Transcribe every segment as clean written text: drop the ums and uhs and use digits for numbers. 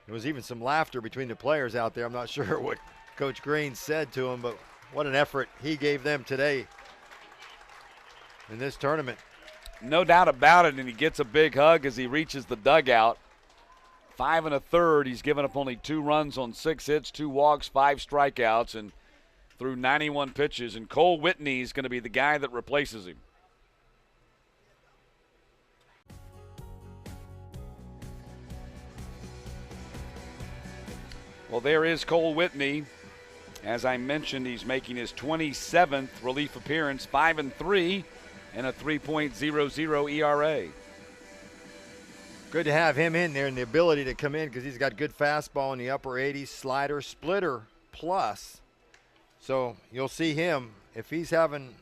There was even some laughter between the players out there. I'm not sure what Coach Green said to him, but what an effort he gave them today in this tournament. No doubt about it, and he gets a big hug as he reaches the dugout. 5 1/3. He's given up only 2 runs on 6 hits, 2 walks, 5 strikeouts, and threw 91 pitches. And Cole Whitney is going to be the guy that replaces him. Well, there is Cole Whitney. As I mentioned, he's making his 27th relief appearance, 5-3, and a 3.00 ERA. Good to have him in there and the ability to come in because he's got good fastball in the upper 80s, slider, splitter plus. So you'll see him. If he's having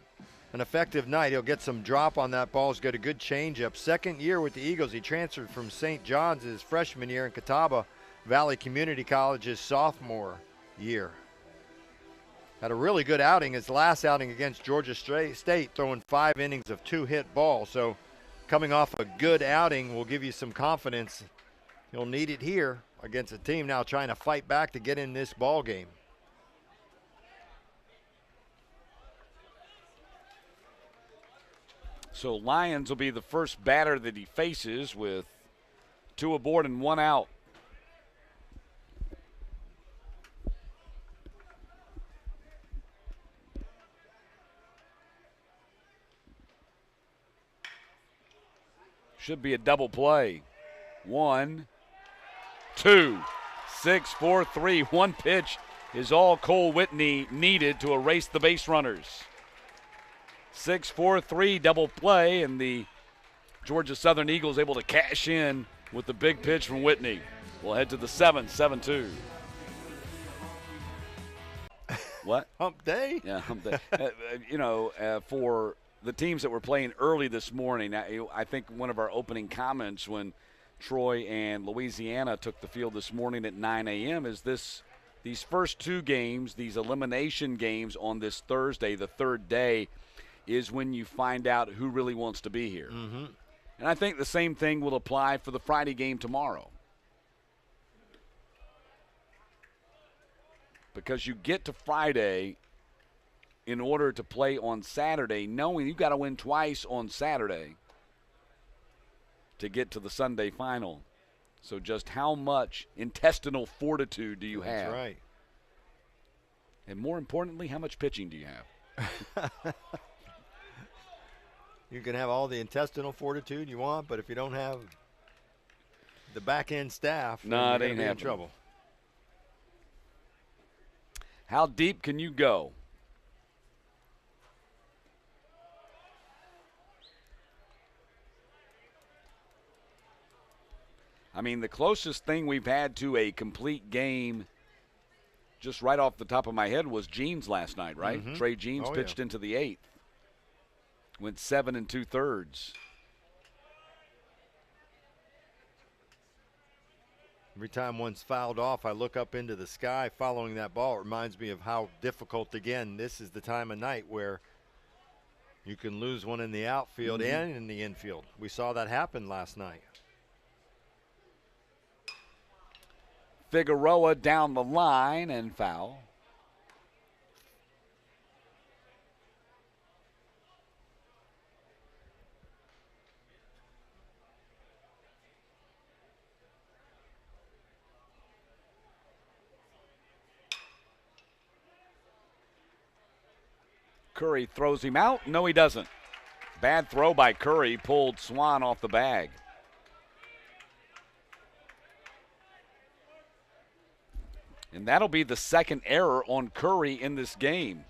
an effective night, he'll get some drop on that ball. He's got a good changeup. Second year with the Eagles. He transferred from St. John's his freshman year in Catawba Valley Community College his sophomore year. Had a really good outing his last outing against Georgia State, throwing 5 innings of 2-hit ball. So coming off a good outing will give you some confidence. He'll need it here against a team now trying to fight back to get in this ball game. So Lyons will be the first batter that he faces with 2 aboard and 1 out. Should be a double play. 1, 2, 6, 4, 3. 1 pitch is all Cole Whitney needed to erase the base runners. 6, 4, 3 double play, and the Georgia Southern Eagles able to cash in with the big pitch from Whitney. We'll head to the 7th, 7-2. What? Hump day? Yeah, hump day. For the teams that were playing early this morning, I think one of our opening comments when Troy and Louisiana took the field this morning at 9 a.m. is these first 2 games, these elimination games on this Thursday, the 3rd day, is when you find out who really wants to be here. Mm-hmm. And I think the same thing will apply for the Friday game tomorrow. Because you get to Friday in order to play on Saturday, knowing you've got to win twice on Saturday to get to the Sunday final. So just how much intestinal fortitude do you have? That's right. And more importantly, how much pitching do you have? You can have all the intestinal fortitude you want, but if you don't have the back end staff, no, it you're ain't in trouble. How deep can you go? I mean, the closest thing we've had to a complete game, just right off the top of my head, was Jeans last night, right? Mm-hmm. Trey Jeans pitched into the 8th. Went 7 2/3. Every time one's fouled off, I look up into the sky following that ball. It reminds me of how difficult, again, this is the time of night where you can lose one in the outfield and in the infield. We saw that happen last night. Figueroa down the line and foul. Curry throws him out. No, he doesn't. Bad throw by Curry, pulled Swan off the bag. And that'll be the second error on Curry in this game.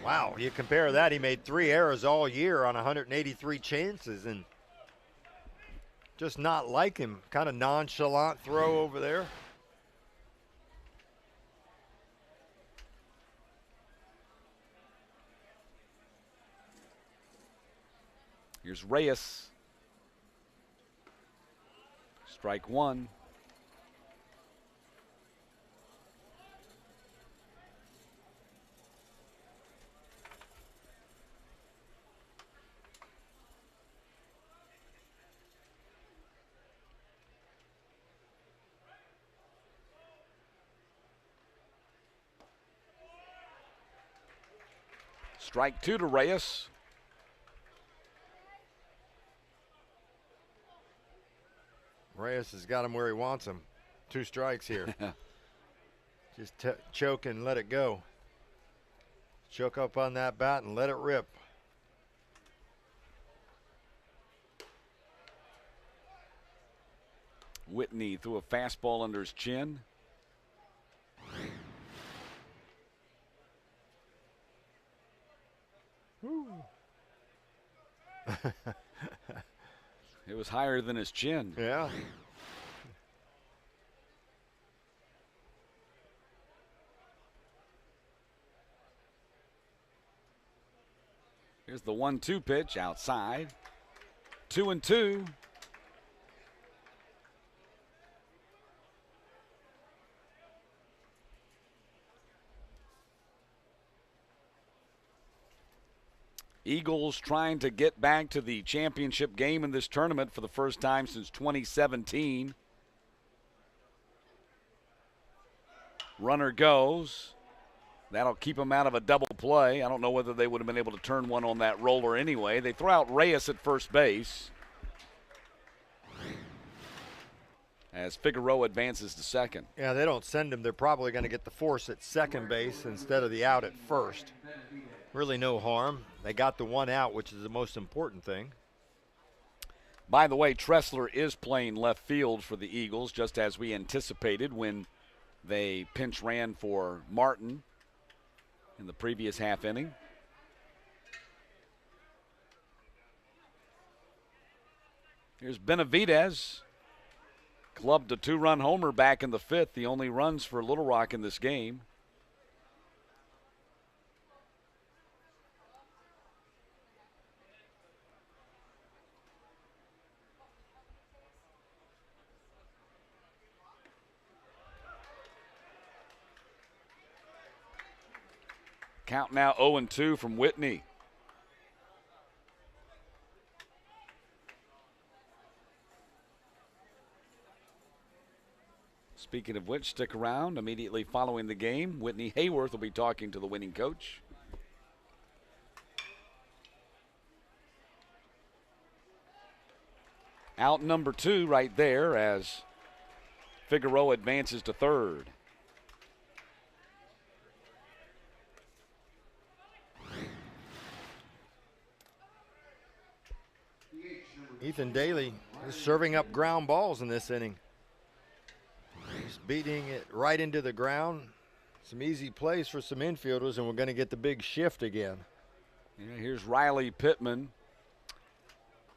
Wow, you compare that, he made 3 errors all year on 183 chances, and just not like him. Kind of nonchalant throw over there. Here's Reyes. Strike 1. Strike 2 to Reyes. Reyes has got him where he wants him. 2 strikes here. Just choke and let it go. Choke up on that bat and let it rip. Whitney threw a fastball under his chin. It was higher than his chin. Yeah. Here's the 1-2 pitch outside. 2-2. Eagles trying to get back to the championship game in this tournament for the first time since 2017. Runner goes. That'll keep them out of a double play. I don't know whether they would have been able to turn one on that roller anyway. They throw out Reyes at first base as Figueroa advances to second. Yeah, they don't send him. They're probably going to get the force at second base instead of the out at first. Really no harm. They got the 1 out, which is the most important thing. By the way, Tressler is playing left field for the Eagles, just as we anticipated when they pinch ran for Martin in the previous half inning. Here's Benavidez. Clubbed a 2-run homer back in the 5th, the only runs for Little Rock in this game. Count now 0-2 from Whitney. Speaking of which, stick around. Immediately following the game, Whitney Hayworth will be talking to the winning coach. Out number 2 right there as Figueroa advances to third. Ethan Daly is serving up ground balls in this inning. He's beating it right into the ground. Some easy plays for some infielders, and we're going to get the big shift again. Yeah, here's Riley Pittman.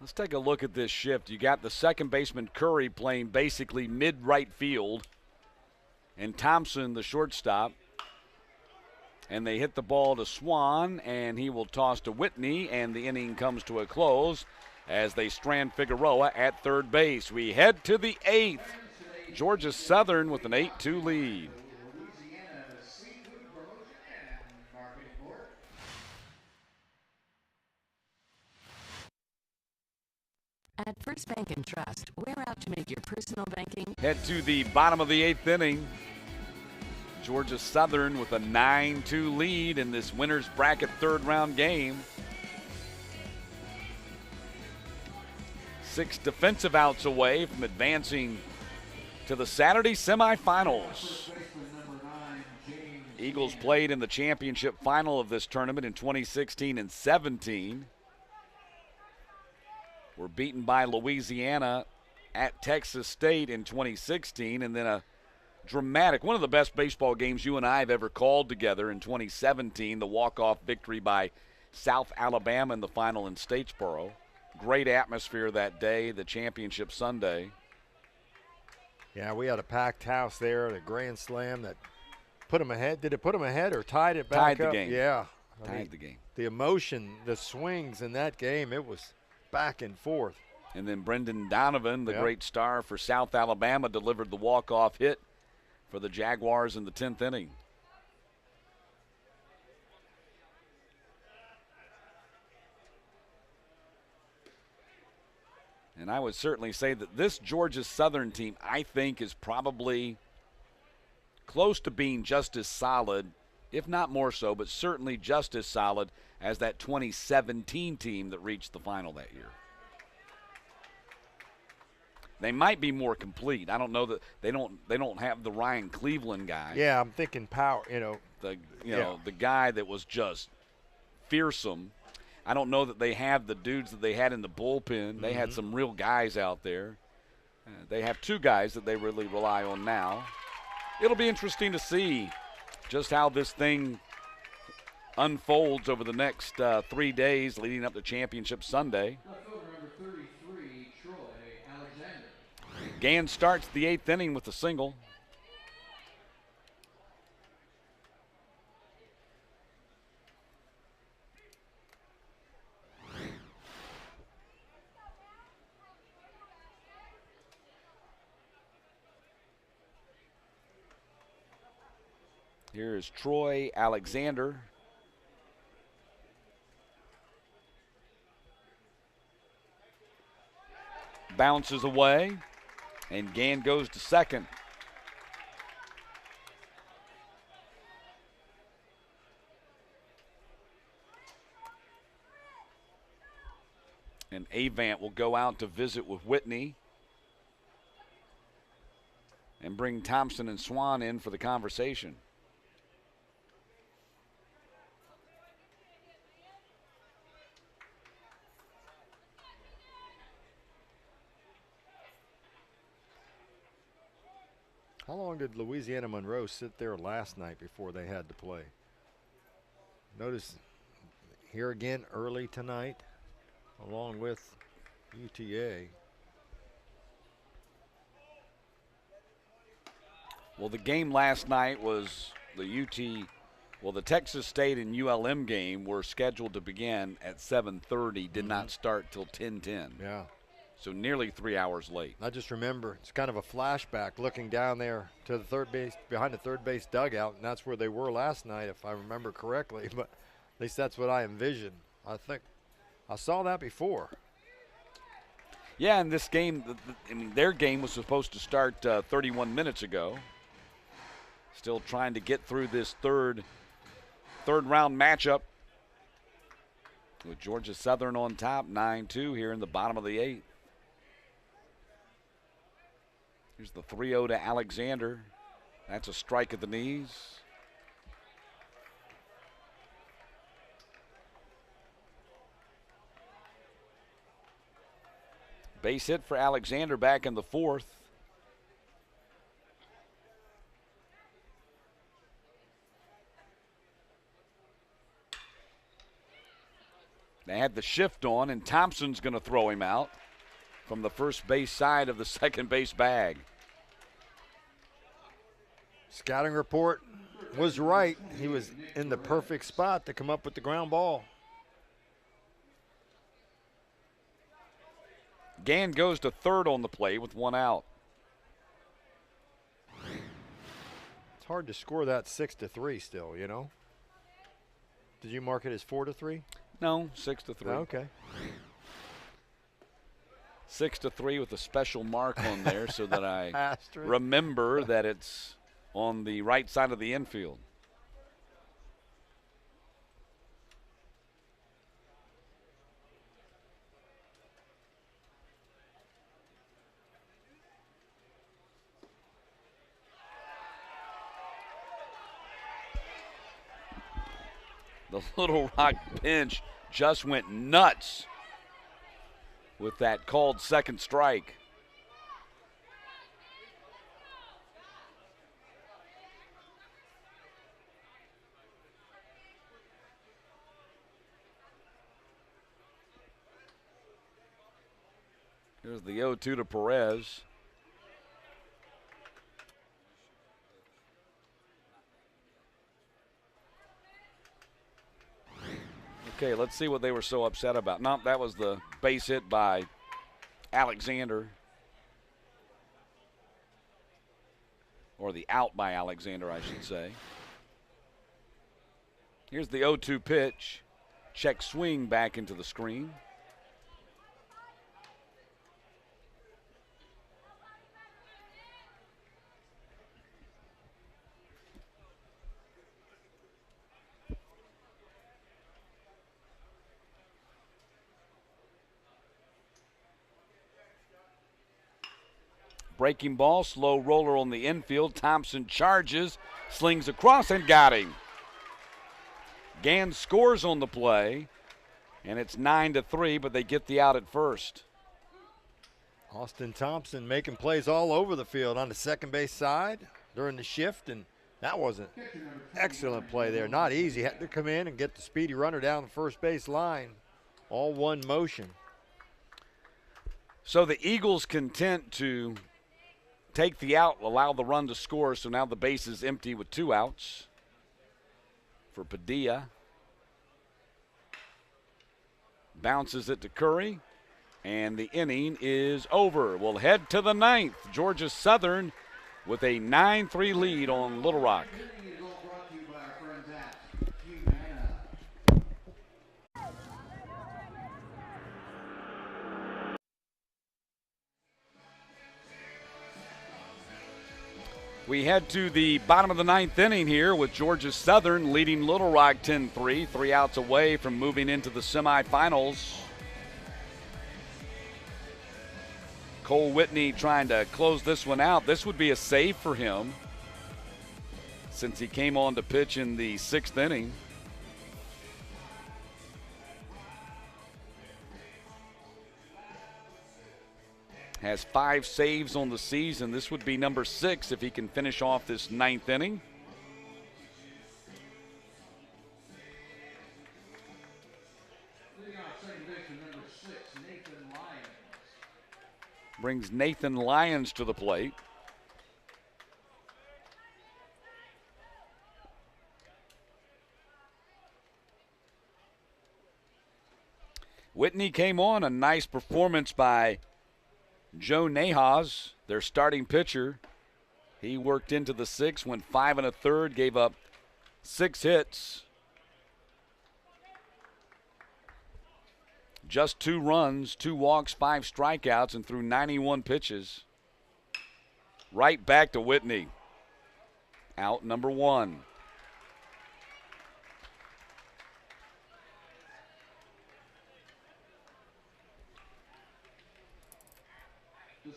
Let's take a look at this shift. You got the second baseman Curry playing basically mid-right field, and Thompson, the shortstop. And they hit the ball to Swan, and he will toss to Whitney, and the inning comes to a close as they strand Figueroa at third base. We head to the 8th. Georgia Southern with an 8-2 lead. At First Bank and Trust, we're out to make your personal banking. Head to the bottom of the 8th inning. Georgia Southern with a 9-2 lead in this winner's bracket third-round game. 6 defensive outs away from advancing to the Saturday semifinals. Eagles played in the championship final of this tournament in 2016 and 17. Were beaten by Louisiana at Texas State in 2016, and then a dramatic, one of the best baseball games you and I have ever called together in 2017, the walk-off victory by South Alabama in the final in Statesboro. Great atmosphere that day, the championship Sunday. Yeah, we had a packed house there at a grand slam that put them ahead. Did it put them ahead or tied it back up? Tied the game. Yeah. Tied the game. The emotion, the swings in that game, it was back and forth. And then Brendan Donovan, the great star for South Alabama, delivered the walk-off hit for the Jaguars in the 10th inning. And I would certainly say that this Georgia Southern team, I think, is probably close to being just as solid, if not more so, but certainly just as solid as that 2017 team that reached the final that year. They might be more complete. I don't know that they don't have the Ryan Cleveland guy. Yeah, I'm thinking power, The guy that was just fearsome. I don't know that they have the dudes that they had in the bullpen. They had some real guys out there. They have two guys that they really rely on now. It'll be interesting to see just how this thing unfolds over the next 3 days leading up to Championship Sunday. Gann starts the 8th inning with a single. Here is Troy Alexander. Bounces away, and Gann goes to second. And Avant will go out to visit with Whitney and bring Thompson and Swan in for the conversation. How long did Louisiana Monroe sit there last night before they had to play? Notice here again early tonight, along with UTA. Well, the game last night was the Texas State and ULM game were scheduled to begin at 7:30, did not start till 10:10. Yeah. So nearly 3 hours late. I just remember it's kind of a flashback looking down there to the third base, behind the third base dugout, and that's where they were last night, if I remember correctly. But at least that's what I envisioned. I think I saw that before. Yeah, and this game, their game was supposed to start 31 minutes ago. Still trying to get through this third round matchup with Georgia Southern on top, 9-2 here in the bottom of the 8th. Here's the 3-0 to Alexander. That's a strike at the knees. Base hit for Alexander back in the 4th. They had the shift on, and Thompson's going to throw him out from the first base side of the second base bag. Scouting report was right. He was in the perfect spot to come up with the ground ball. Gann goes to third on the plate with 1 out. It's hard to score that 6-3 still, you know. Did you mark it as 4-3? No, 6-3. Okay. 6-3 with a special mark on there so that I Asterisk. remember that it's on the right side of the infield. The Little Rock bench just went nuts with that called second strike. Here's the 0-2 to Perez. Okay, let's see what they were so upset about. No, that was the base hit by Alexander. Or the out by Alexander, I should say. Here's the 0-2 pitch. Check swing back into the screen. Breaking ball, slow roller on the infield. Thompson charges, slings across, and got him. Gans scores on the play, and it's 9-3, but they get the out at first. Austin Thompson making plays all over the field on the second base side during the shift, and that was an excellent play there. Not easy. Had to come in and get the speedy runner down the first base line. All one motion. So the Eagles content to take the out, allow the run to score, so now the base is empty with 2 outs for Padilla. Bounces it to Curry, and the inning is over. We'll head to the 9th. Georgia Southern with a 9-3 lead on Little Rock. We head to the bottom of the 9th inning here with Georgia Southern leading Little Rock 10-3, 3 outs away from moving into the semifinals. Cole Whitney trying to close this one out. This would be a save for him since he came on to pitch in the 6th inning. Has 5 saves on the season. This would be number 6 if he can finish off this 9th inning. Brings Nathan Lyons to the plate. Whitney came on, a nice performance by Joe Nahas, their starting pitcher. He worked into the 6th, went 5 1/3, gave up 6 hits. Just 2 runs, 2 walks, 5 strikeouts, and threw 91 pitches. Right back to Whitney. Out number 1.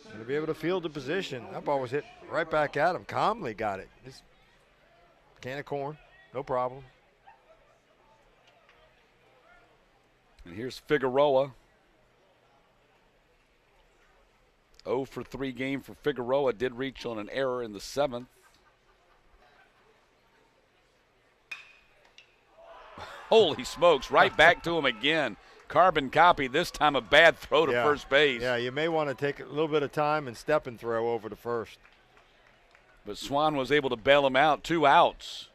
Going to be able to field the position. That ball was hit right back at him. Calmly got it. Just can of corn, no problem. And here's Figueroa. 0 for 3 game for Figueroa. Did reach on an error in the 7th. Holy smokes, right back to him again. Carbon copy, this time a bad throw to first base. Yeah, you may want to take a little bit of time and step and throw over to first. But Swan was able to bail him out. 2 outs.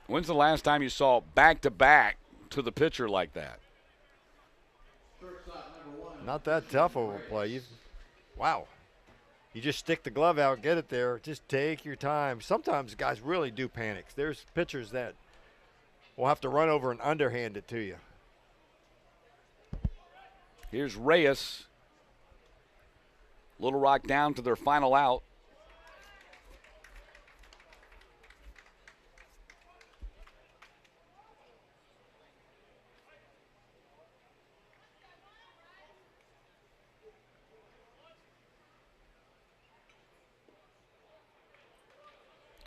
When's the last time you saw back-to-back to the pitcher like that? Not that tough of a play. Wow. You just stick the glove out, get it there. Just take your time. Sometimes guys really do panic. There's pitchers that will have to run over and underhand it to you. Here's Reyes. Little Rock down to their final out.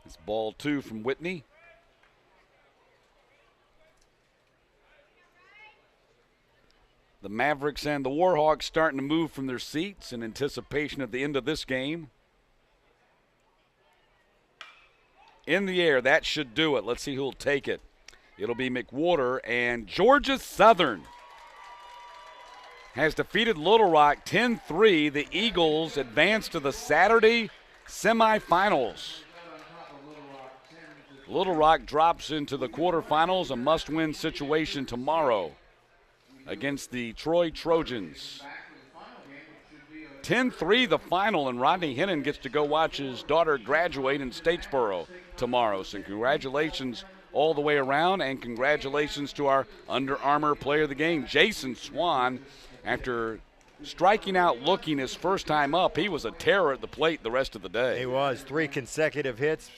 It's ball 2 from Whitney. The Mavericks and the Warhawks starting to move from their seats in anticipation of the end of this game. In the air, that should do it. Let's see who'll take it. It'll be McWhorter, and Georgia Southern has defeated Little Rock 10-3. The Eagles advance to the Saturday semifinals. Little Rock drops into the quarterfinals, a must-win situation tomorrow against the Troy Trojans. 10-3 the final, and Rodney Hennon gets to go watch his daughter graduate in Statesboro tomorrow. So congratulations all the way around, and congratulations to our Under Armour player of the game, Jason Swan. After striking out looking his first time up, he was a terror at the plate the rest of the day. He was. 3 consecutive hits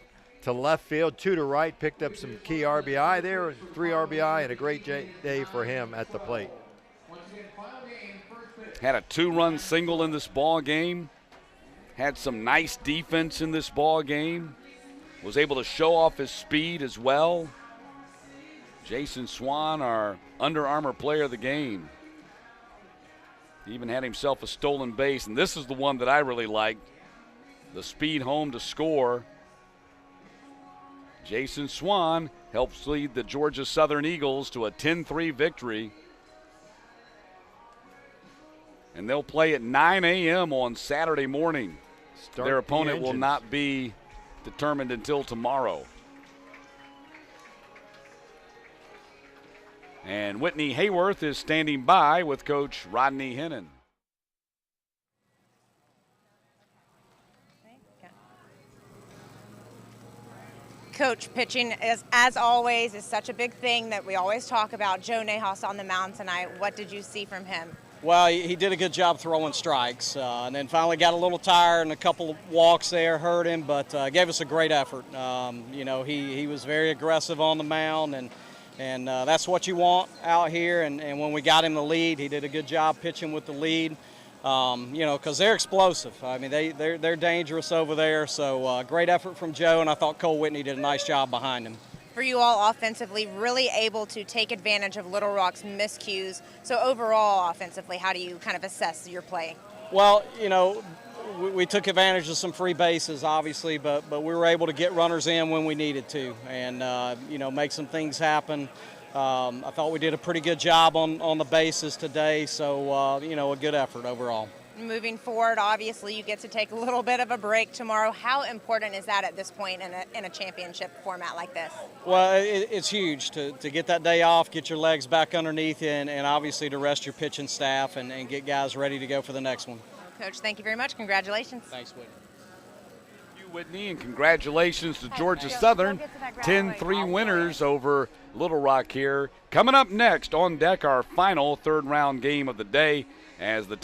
to left field, 2 to right, picked up some key RBI there, 3 RBI, and a great day for him at the plate. Had a 2-run single in this ball game. had some nice defense in this ball game. Was able to show off his speed as well. Jason Swan, our Under Armour player of the game. He even had himself a stolen base, and this is the one that I really liked. The speed home to score. Jason Swan helps lead the Georgia Southern Eagles to a 10-3 victory. And they'll play at 9 a.m. on Saturday morning. Their opponent will not be determined until tomorrow. And Whitney Hayworth is standing by with Coach Rodney Hennon. Coach, pitching is, as always, is such a big thing that we always talk about. Joe Nahas on the mound tonight. What did you see from him? Well, he did a good job throwing strikes, and then finally got a little tired, and a couple of walks there hurt him, but gave us a great effort. You know, he was very aggressive on the mound, and that's what you want out here. And when we got him the lead, he did a good job pitching with the lead. You know, because they're explosive. I mean, they're dangerous over there. So great effort from Joe, and I thought Cole Whitney did a nice job behind him. For you all offensively, really able to take advantage of Little Rock's miscues. So overall, offensively, how do you kind of assess your play? Well, you know, we took advantage of some free bases, obviously, but we were able to get runners in when we needed to, and you know, make some things happen. I thought we did a pretty good job on the bases today, so you know, a good effort overall. Moving forward, obviously, you get to take a little bit of a break tomorrow. How important is that at this point in a championship format like this? Well, it's huge to get that day off, get your legs back underneath you, and obviously to rest your pitching staff and get guys ready to go for the next one. Coach, thank you very much. Congratulations. Thanks, Whitney. Thank you, Whitney, and congratulations to Georgia Southern. 10-3 winners over Little Rock here. Coming up next on deck, our final third round game of the day as the